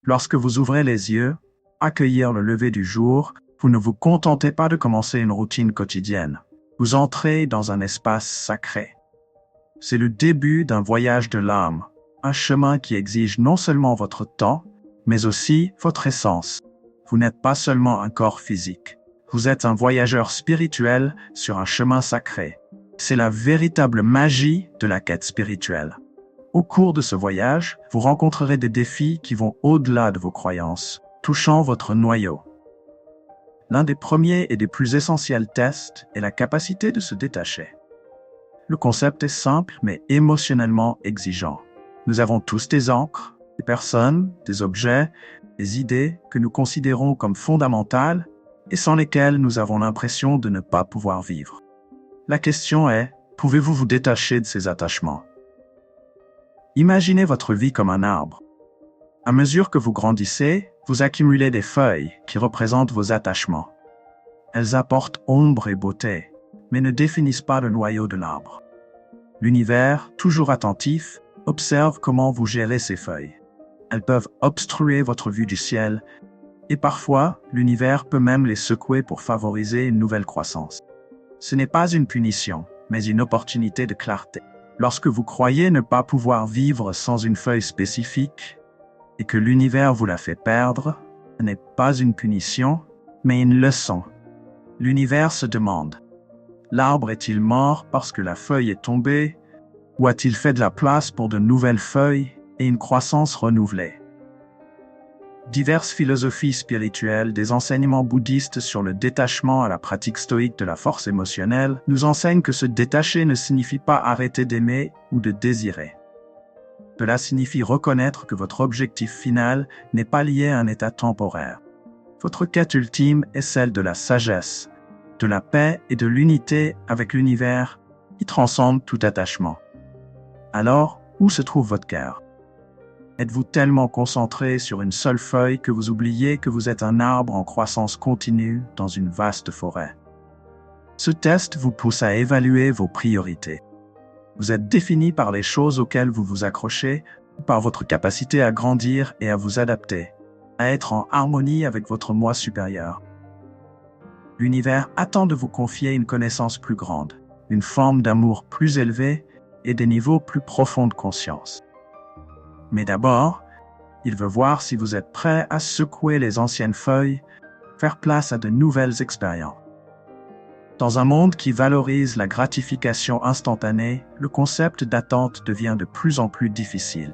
Lorsque vous ouvrez les yeux, accueillir le lever du jour, vous ne vous contentez pas de commencer une routine quotidienne. Vous entrez dans un espace sacré. C'est le début d'un voyage de l'âme, un chemin qui exige non seulement votre temps, mais aussi votre essence. Vous n'êtes pas seulement un corps physique. Vous êtes un voyageur spirituel sur un chemin sacré. C'est la véritable magie de la quête spirituelle. Au cours de ce voyage, vous rencontrerez des défis qui vont au-delà de vos croyances, touchant votre noyau. L'un des premiers et des plus essentiels tests est la capacité de se détacher. Le concept est simple mais émotionnellement exigeant. Nous avons tous des ancres, des personnes, des objets, des idées que nous considérons comme fondamentales et sans lesquelles nous avons l'impression de ne pas pouvoir vivre. La question est, pouvez-vous vous détacher de ces attachements? Imaginez votre vie comme un arbre. À mesure que vous grandissez, vous accumulez des feuilles qui représentent vos attachements. Elles apportent ombre et beauté, mais ne définissent pas le noyau de l'arbre. L'univers, toujours attentif, observe comment vous gérez ces feuilles. Elles peuvent obstruer votre vue du ciel, et parfois, l'univers peut même les secouer pour favoriser une nouvelle croissance. Ce n'est pas une punition, mais une opportunité de clarté. Lorsque vous croyez ne pas pouvoir vivre sans une feuille spécifique, et que l'univers vous la fait perdre, ce n'est pas une punition, mais une leçon. L'univers se demande, l'arbre est-il mort parce que la feuille est tombée, ou a-t-il fait de la place pour de nouvelles feuilles et une croissance renouvelée? Diverses philosophies spirituelles, des enseignements bouddhistes sur le détachement à la pratique stoïque de la force émotionnelle, nous enseignent que se détacher ne signifie pas arrêter d'aimer ou de désirer. Cela signifie reconnaître que votre objectif final n'est pas lié à un état temporaire. Votre quête ultime est celle de la sagesse, de la paix et de l'unité avec l'univers qui transcende tout attachement. Alors, où se trouve votre cœur? Êtes-vous tellement concentré sur une seule feuille que vous oubliez que vous êtes un arbre en croissance continue dans une vaste forêt? Ce test vous pousse à évaluer vos priorités. Vous êtes défini par les choses auxquelles vous vous accrochez, par votre capacité à grandir et à vous adapter, à être en harmonie avec votre moi supérieur. L'univers attend de vous confier une connaissance plus grande, une forme d'amour plus élevée et des niveaux plus profonds de conscience. Mais d'abord, il veut voir si vous êtes prêt à secouer les anciennes feuilles, faire place à de nouvelles expériences. Dans un monde qui valorise la gratification instantanée, le concept d'attente devient de plus en plus difficile.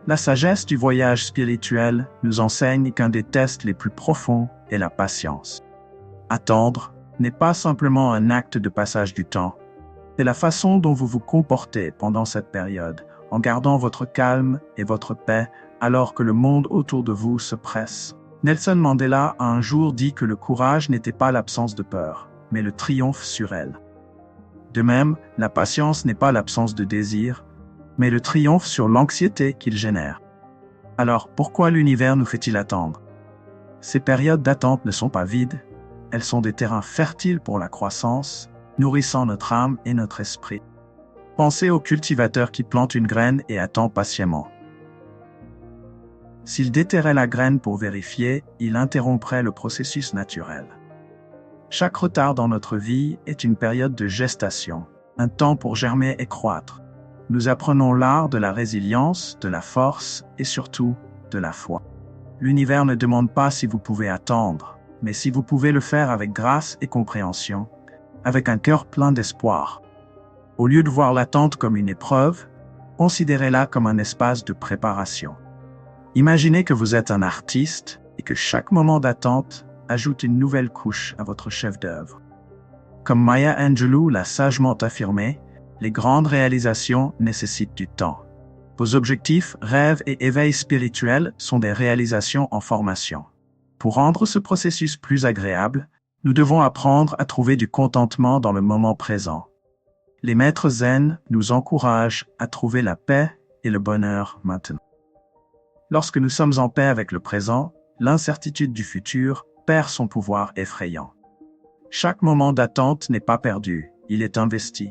La sagesse du voyage spirituel nous enseigne qu'un des tests les plus profonds est la patience. Attendre n'est pas simplement un acte de passage du temps, c'est la façon dont vous vous comportez pendant cette période, en gardant votre calme et votre paix alors que le monde autour de vous se presse. Nelson Mandela a un jour dit que le courage n'était pas l'absence de peur, mais le triomphe sur elle. De même, la patience n'est pas l'absence de désir, mais le triomphe sur l'anxiété qu'il génère. Alors, pourquoi l'univers nous fait-il attendre? Ces périodes d'attente ne sont pas vides, elles sont des terrains fertiles pour la croissance, nourrissant notre âme et notre esprit. Pensez au cultivateur qui plante une graine et attend patiemment. S'il déterrait la graine pour vérifier, il interromprait le processus naturel. Chaque retard dans notre vie est une période de gestation, un temps pour germer et croître. Nous apprenons l'art de la résilience, de la force et surtout de la foi. L'univers ne demande pas si vous pouvez attendre, mais si vous pouvez le faire avec grâce et compréhension, avec un cœur plein d'espoir. Au lieu de voir l'attente comme une épreuve, considérez-la comme un espace de préparation. Imaginez que vous êtes un artiste et que chaque moment d'attente ajoute une nouvelle couche à votre chef-d'œuvre. Comme Maya Angelou l'a sagement affirmé, les grandes réalisations nécessitent du temps. Vos objectifs, rêves et éveils spirituels sont des réalisations en formation. Pour rendre ce processus plus agréable, nous devons apprendre à trouver du contentement dans le moment présent. Les maîtres zen nous encouragent à trouver la paix et le bonheur maintenant. Lorsque nous sommes en paix avec le présent, l'incertitude du futur perd son pouvoir effrayant. Chaque moment d'attente n'est pas perdu, il est investi.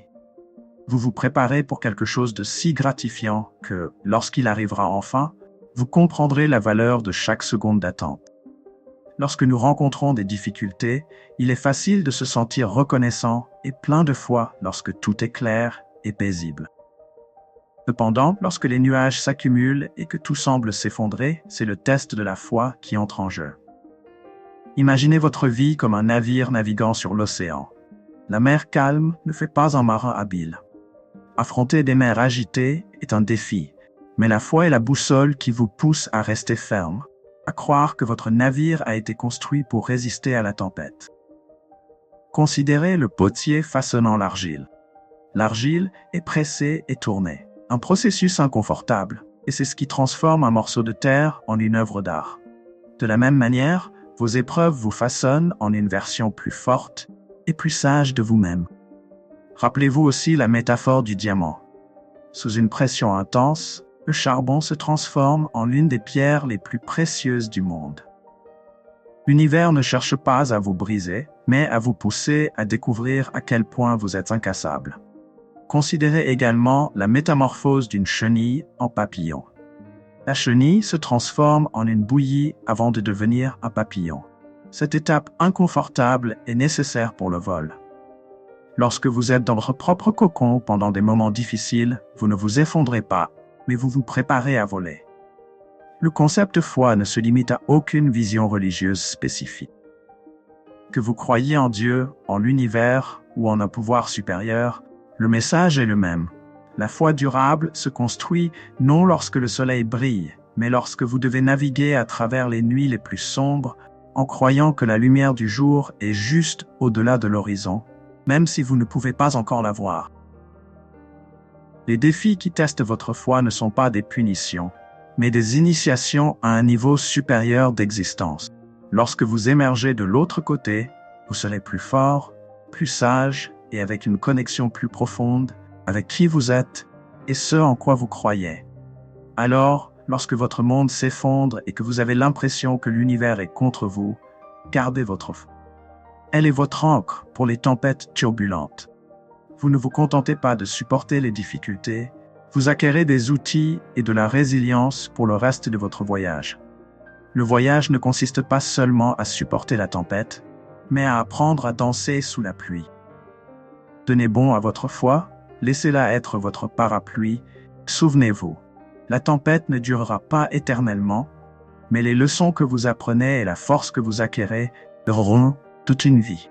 Vous vous préparez pour quelque chose de si gratifiant que, lorsqu'il arrivera enfin, vous comprendrez la valeur de chaque seconde d'attente. Lorsque nous rencontrons des difficultés, il est facile de se sentir reconnaissant et plein de foi lorsque tout est clair et paisible. Cependant, lorsque les nuages s'accumulent et que tout semble s'effondrer, c'est le test de la foi qui entre en jeu. Imaginez votre vie comme un navire naviguant sur l'océan. La mer calme ne fait pas un marin habile. Affronter des mers agitées est un défi, mais la foi est la boussole qui vous pousse à rester ferme, à croire que votre navire a été construit pour résister à la tempête. Considérez le potier façonnant l'argile. L'argile est pressée et tournée, un processus inconfortable, et c'est ce qui transforme un morceau de terre en une œuvre d'art. De la même manière, vos épreuves vous façonnent en une version plus forte et plus sage de vous-même. Rappelez-vous aussi la métaphore du diamant. Sous une pression intense, le charbon se transforme en l'une des pierres les plus précieuses du monde. L'univers ne cherche pas à vous briser, mais à vous pousser à découvrir à quel point vous êtes incassable. Considérez également la métamorphose d'une chenille en papillon. La chenille se transforme en une bouillie avant de devenir un papillon. Cette étape inconfortable est nécessaire pour le vol. Lorsque vous êtes dans votre propre cocon pendant des moments difficiles, vous ne vous effondrez pas, mais vous vous préparez à voler. Le concept foi ne se limite à aucune vision religieuse spécifique. Que vous croyiez en Dieu, en l'univers ou en un pouvoir supérieur, le message est le même. La foi durable se construit non lorsque le soleil brille, mais lorsque vous devez naviguer à travers les nuits les plus sombres, en croyant que la lumière du jour est juste au-delà de l'horizon, même si vous ne pouvez pas encore la voir. Les défis qui testent votre foi ne sont pas des punitions, mais des initiations à un niveau supérieur d'existence. Lorsque vous émergez de l'autre côté, vous serez plus fort, plus sage et avec une connexion plus profonde avec qui vous êtes et ce en quoi vous croyez. Alors, lorsque votre monde s'effondre et que vous avez l'impression que l'univers est contre vous, gardez votre foi. Elle est votre ancre pour les tempêtes turbulentes. Vous ne vous contentez pas de supporter les difficultés, vous acquérez des outils et de la résilience pour le reste de votre voyage. Le voyage ne consiste pas seulement à supporter la tempête, mais à apprendre à danser sous la pluie. Tenez bon à votre foi, laissez-la être votre parapluie. Souvenez-vous, la tempête ne durera pas éternellement, mais les leçons que vous apprenez et la force que vous acquérez dureront toute une vie.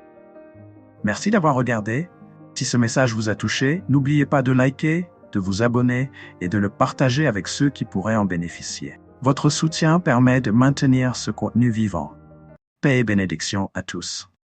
Merci d'avoir regardé. Si ce message vous a touché, n'oubliez pas de liker, de vous abonner et de le partager avec ceux qui pourraient en bénéficier. Votre soutien permet de maintenir ce contenu vivant. Paix et bénédiction à tous.